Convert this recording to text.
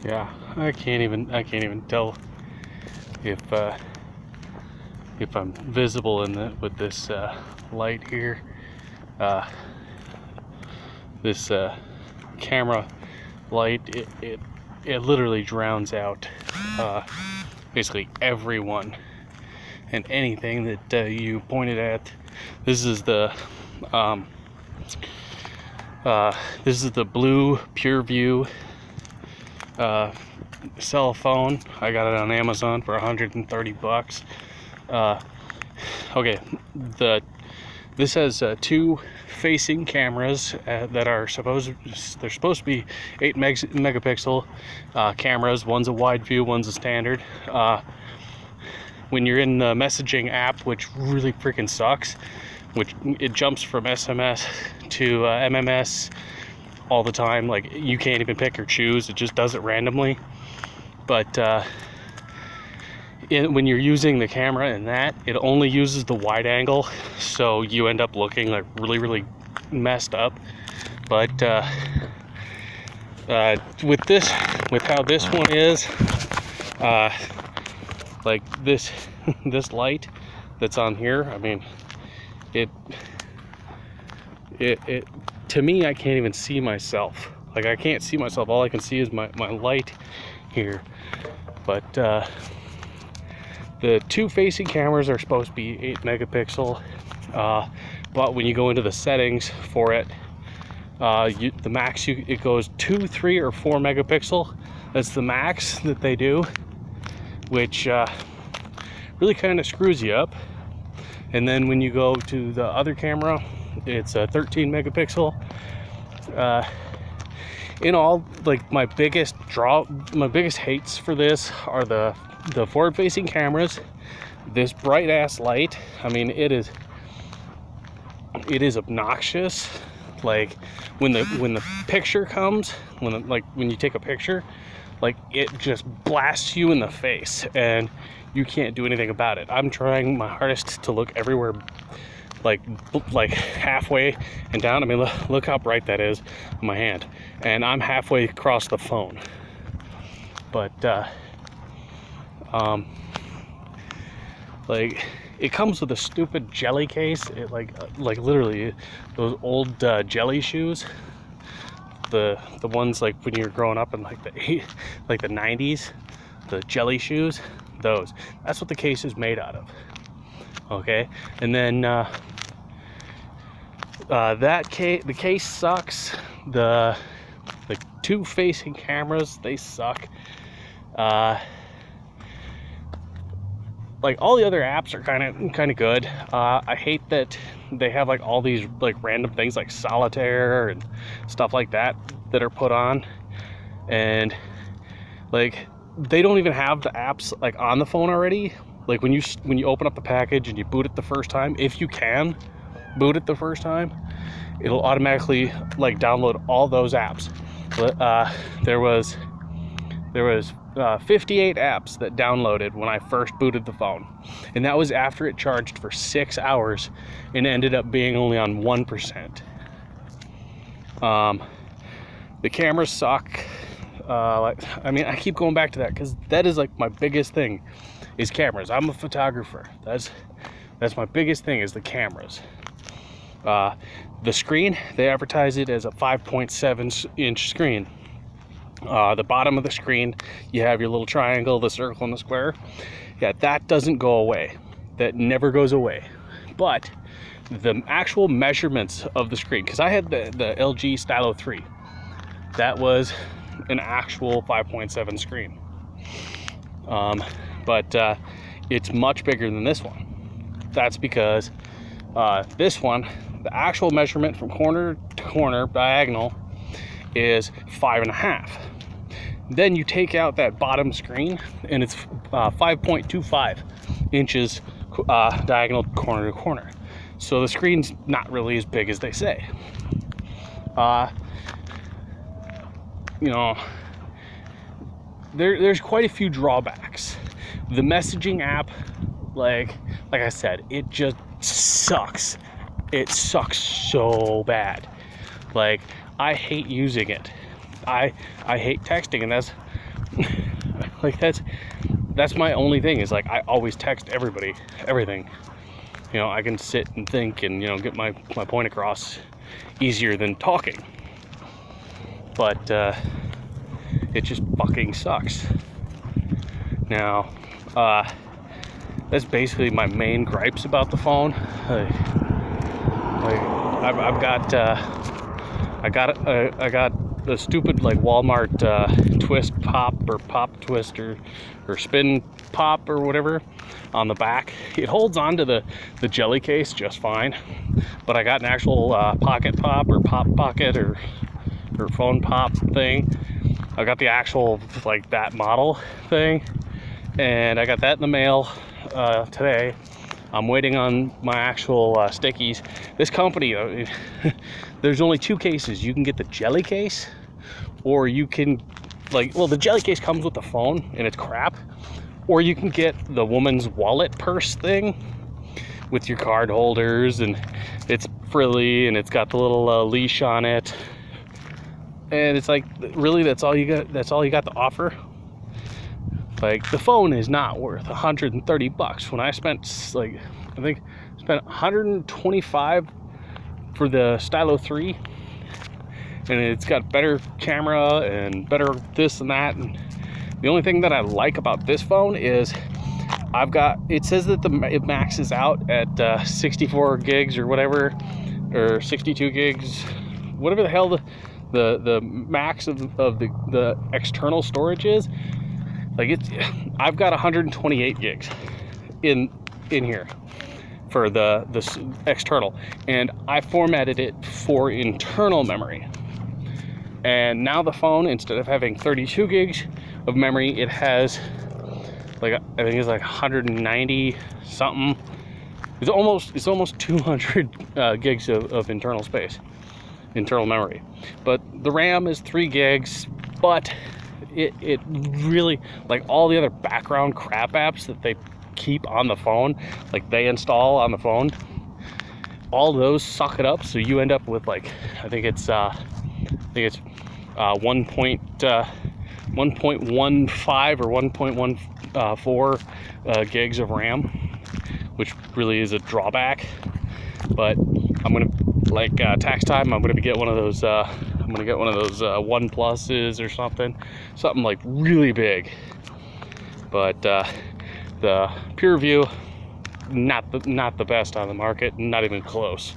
Yeah, I can't even tell if I'm visible in the with this light here. This camera light, it literally drowns out basically everyone and anything that you pointed at. This is the BLU Pure View cell phone. I got it on Amazon for 130 bucks. Okay, this has two facing cameras that are supposed to be 8 megapixel cameras. One's a wide view, one's a standard. When you're in the messaging app, which really freaking sucks, which it jumps from SMS to MMS all the time, like you can't even pick or choose, it just does it randomly. But when you're using the camera in that, it only uses the wide angle, so you end up looking like really messed up. But with how this one is, like this light that's on here, I mean, it to me, I can't even see myself. Like, I can't see myself. All I can see is my light here. But the two facing cameras are supposed to be 8 megapixel, but when you go into the settings for it, the max, it goes 2, 3, or 4 megapixel. That's the max that they do, which really kind of screws you up. And then when you go to the other camera, it's a 13 megapixel. In all, like, my biggest hates for this are the forward-facing cameras. This bright ass light, I mean, it is obnoxious. Like when the picture comes, when you take a picture, like, it just blasts you in the face and you can't do anything about it. I'm trying my hardest to look everywhere, like halfway and down. I mean, look how bright that is in my hand, and I'm halfway across the phone. But like, it comes with a stupid jelly case. It like literally those old jelly shoes, the ones like when you're growing up in like the 90s, the jelly shoes. That's what the case is made out of. Okay, and then the case sucks. The two facing cameras, they suck. Like, all the other apps are kind of good. I hate that they have like all these like random things like solitaire and stuff like that are put on, and like they don't even have the apps like on the phone already. Like when you open up the package and you boot it the first time, if you can boot it the first time, it'll automatically like download all those apps. There was 58 apps that downloaded when I first booted the phone, and that was after it charged for 6 hours and ended up being only on 1%. The cameras suck. I mean, I keep going back to that because that is like my biggest thing, is cameras. I'm a photographer. That's my biggest thing, is the cameras. The screen, they advertise it as a 5.7-inch screen. The bottom of the screen, you have your little triangle, the circle, and the square. Yeah, that doesn't go away. That never goes away. But the actual measurements of the screen, because I had the LG Stylo 3, that was an actual 5.7 screen. But it's much bigger than this one. That's because this one, the actual measurement from corner to corner diagonal is 5.5. Then you take out that bottom screen and it's 5.25 inches diagonal corner to corner. So the screen's not really as big as they say. You know, there's quite a few drawbacks. The messaging app, like I said, it just sucks. It sucks so bad. Like, I hate using it. I hate texting, and that's Like that's my only thing, is like I always text everybody everything. You know, I can sit and think and, you know, get my point across easier than talking. But it just fucking sucks. Now, that's basically my main gripes about the phone. I've got I got the stupid like Walmart twist pop or pop twist or spin pop or whatever on the back. It holds onto the jelly case just fine, but I got an actual pocket pop or pop pocket or phone pop thing. I got the actual like that model thing, and I got that in the mail today. I'm waiting on my actual stickies. This company, there's only two cases. You can get the jelly case, or you can, like, well, the jelly case comes with the phone and it's crap, or you can get the woman's wallet purse thing with your card holders, and it's frilly and it's got the little leash on it, and it's like, really, that's all you got to offer? Like, the phone is not worth 130 bucks. When I spent, like, I think I spent 125 for the Stylo 3, and it's got better camera and better this and that. And the only thing that I like about this phone is it says that it maxes out at 64 gigs or whatever, or 62 gigs, whatever the hell the max of the external storage is. Like, I've got 128 gigs in here for the external, and I formatted it for internal memory. And now the phone, instead of having 32 gigs of memory, it has, like, I think it's like 190 something. It's almost 200 gigs of internal space, internal memory. But the RAM is 3 gigs, but it really, like, all the other background crap apps that they keep on the phone, like they install on the phone, all those suck it up. So you end up with, like, I think it's 1.15 or 1.14 gigs of RAM, which really is a drawback. But I'm gonna, like, tax time, I'm gonna get one of those One Pluses or something like really big. But the Pure View, not the best on the market, not even close.